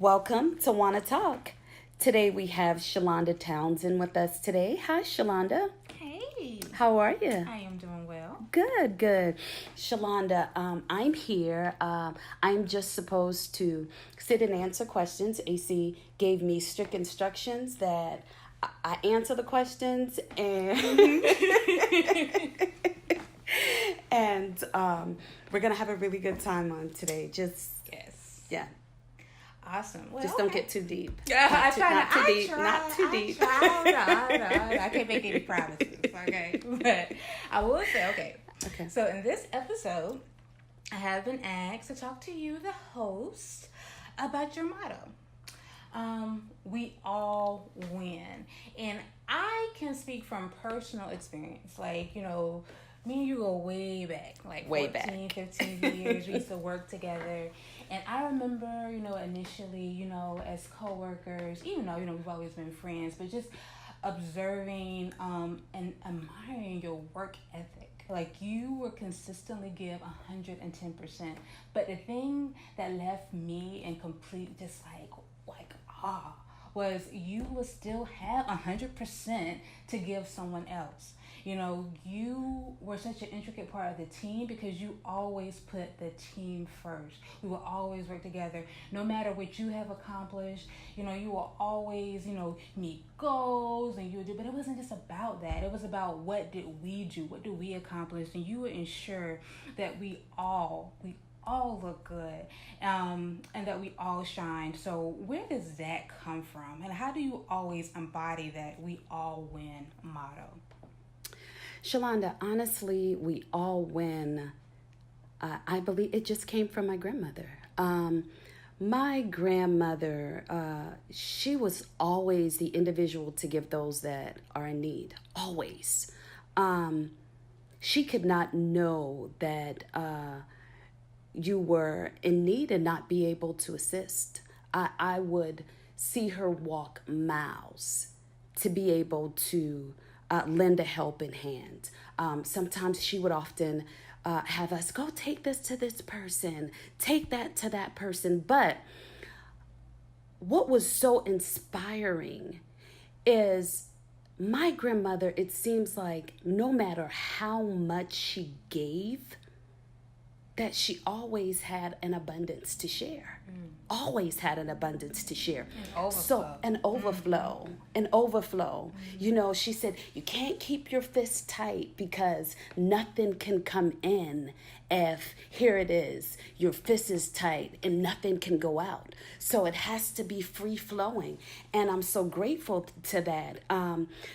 Welcome to WanaTalk. Today we have Shalonda Townsend with us today. Hi, Shalonda. Hey. How are you? I am doing well. Good. Shalonda, I'm here. I'm just supposed to sit and answer questions. AC gave me strict instructions that I answer the questions and and we're gonna have a really good time on today. Yes. Yeah. Awesome. Well, Just don't get too deep. Not Not too deep. I can't make any promises, okay? But I will say, Okay. So in this episode, I have been asked to talk to you, the host, about your motto. We all win. And I can speak from personal experience. Like, me and you go way back, like Way 14, 15 years. We used to work together. And I remember, initially, as coworkers, even though, we've always been friends, but just observing and admiring your work ethic. Like, you would consistently give 110%. But the thing that left me in complete just like awe was you would still have 100% to give someone else. You were such an intricate part of the team because you always put the team first. We will always work together. No matter what you have accomplished, you will always, meet goals and you would do, but it wasn't just about that. It was about what did we do? What did we accomplish? And you would ensure that we all look good, and that we all shine. So where does that come from? And how do you always embody that we all win motto? Shalonda, honestly, we all win. I believe it just came from my grandmother. My grandmother, she was always the individual to give those that are in need. Always. She could not know that you were in need and not be able to assist. I would see her walk miles to be able to lend a helping hand. Sometimes she would often have us go take this to this person, take that to that person. But what was so inspiring is my grandmother, it seems like no matter how much she gave, that she always had an abundance to share. Always had an abundance to share. An overflow. She said, you can't keep your fist tight because nothing can come in if, here it is, your fist is tight and nothing can go out. So it has to be free flowing. And I'm so grateful to that.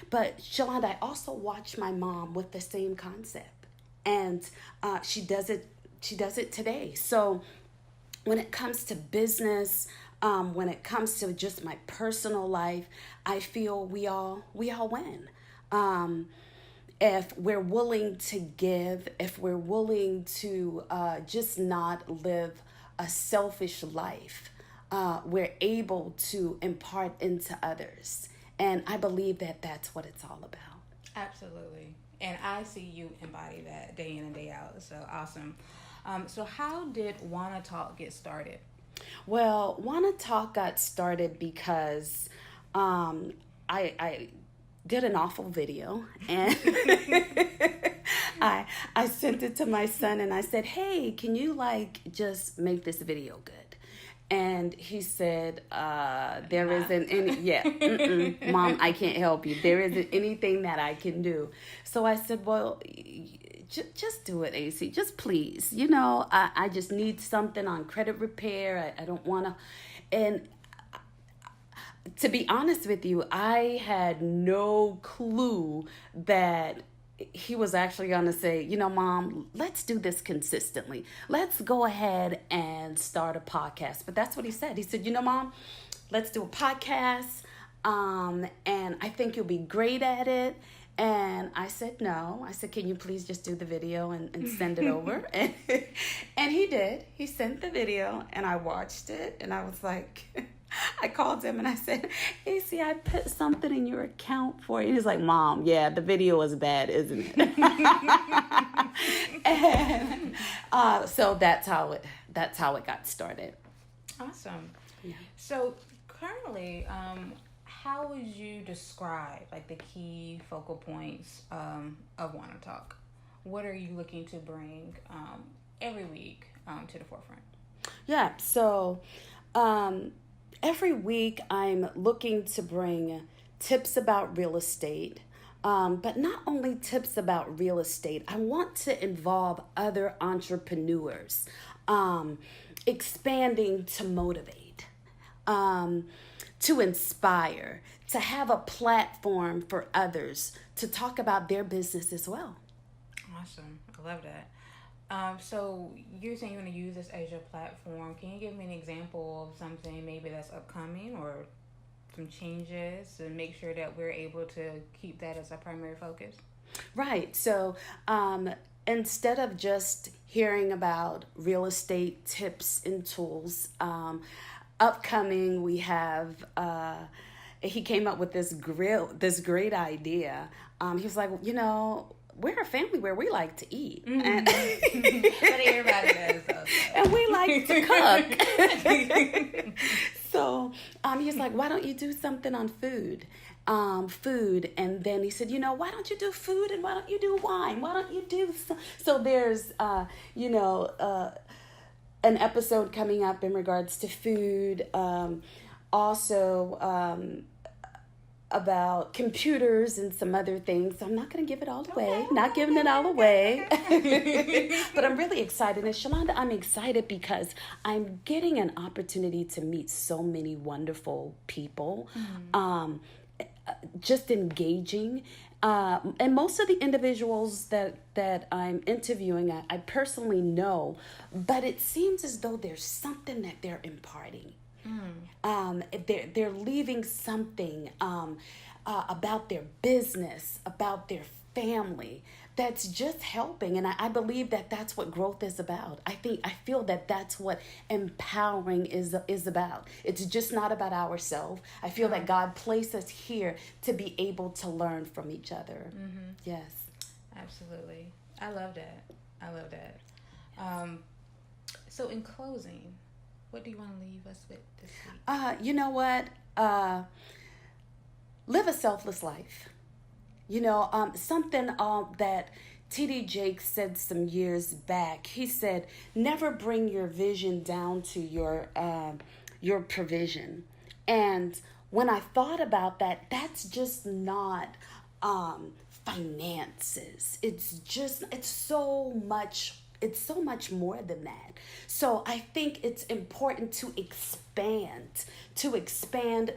But Shalonda, I also watch my mom with the same concept. And she does it today. So when it comes to business, when it comes to just my personal life, I feel we all win. If we're willing to give, if we're willing to just not live a selfish life, we're able to impart into others. And I believe that that's what it's all about. Absolutely. And I see you embody that day in and day out. So awesome. So how did WanaTalk get started? Well, WanaTalk got started because I did an awful video and I sent it to my son and I said, hey, can you just make this video good? And he said, there isn't any, Mom, I can't help you. There isn't anything that I can do. So I said, well, just do it, AC. Just please. I just need something on credit repair. I don't want to. And to be honest with you, I had no clue that he was actually going to say, Mom, let's do this consistently. Let's go ahead and start a podcast. But that's what he said. He said, Mom, let's do a podcast. And I think you'll be great at it. And I said, no. I said, can you please just do the video and send it over? and he did. He sent the video and I watched it. And I was like, I called him and I said, AC, I put something in your account for you. He's like, Mom, yeah, the video was bad, isn't it? and so that's how it got started. Awesome. Yeah. So currently, how would you describe like the key focal points of WanaTalk? What are you looking to bring every week to the forefront? Yeah. So every week I'm looking to bring tips about real estate. But not only tips about real estate, I want to involve other entrepreneurs, expanding to motivate, to inspire, to have a platform for others to talk about their business as well. Awesome. I love that. So you're saying you want to use this as your platform. Can you give me an example of something maybe that's upcoming or some changes to make sure that we're able to keep that as our primary focus? Right. So instead of just hearing about real estate tips and tools, upcoming we have he came up with this great idea. He was like, we're a family where we like to eat. Mm-hmm. And but everybody does though. And we like to cook. So he's like, why don't you do something on food? And then he said, why don't you do food and why don't you do wine? Why don't you do so there's an episode coming up in regards to food, also about computers and some other things. So I'm not going to give it all away. Not giving it all away. But I'm really excited. And Shalonda, I'm excited because I'm getting an opportunity to meet so many wonderful people. Just engaging. And most of the individuals that I'm interviewing, I personally know, but it seems as though there's something that they're imparting. They're leaving something about their business, about their family, that's just helping. And I believe that that's what growth is about. I feel that that's what empowering is about. It's just not about ourselves. I feel that God placed us here to be able to learn from each other. Mm-hmm. Yes. Absolutely. I love that. So in closing, what do you want to leave us with this week? You know what? Live a selfless life. Something that T.D. Jakes said some years back. He said, never bring your vision down to your provision. And when I thought about that, that's just not finances. It's so much more than that. So I think it's important to expand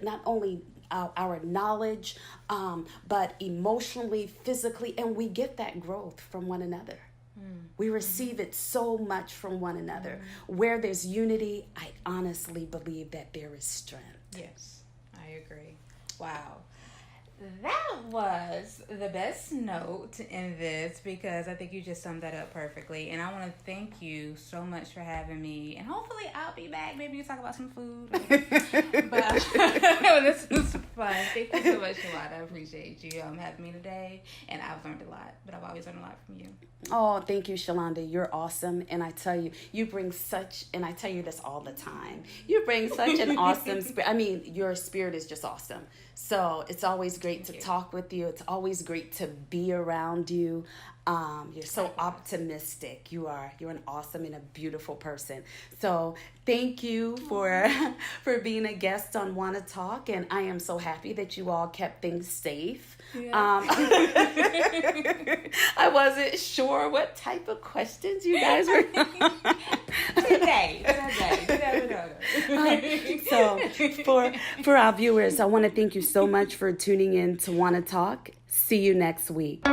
not only our knowledge, but emotionally, physically, and we get that growth from one another. We receive it so much from one another. Where there's unity, I honestly believe that there is strength. Yes, I agree. Wow. That was the best note to end this because I think you just summed that up perfectly. And I want to thank you so much for having me. And hopefully I'll be back. Maybe you talk about some food. But this was fun. Thank you so much, Shalonda. I appreciate you having me today. And I've learned a lot. But I've always learned a lot from you. Oh, thank you, Shalonda. You're awesome. And I tell you, and I tell you this all the time, you bring such an awesome spirit. I mean, your spirit is just awesome. So it's always great to talk with you. It's always great to be around you. You're so optimistic. You're an awesome and a beautiful person. So thank you for being a guest on WanaTalk, and I am so happy that you all kept things safe. Yeah. I wasn't sure what type of questions you guys were. Today. So for our viewers, I want to thank you so much for tuning in to WanaTalk. See you next week.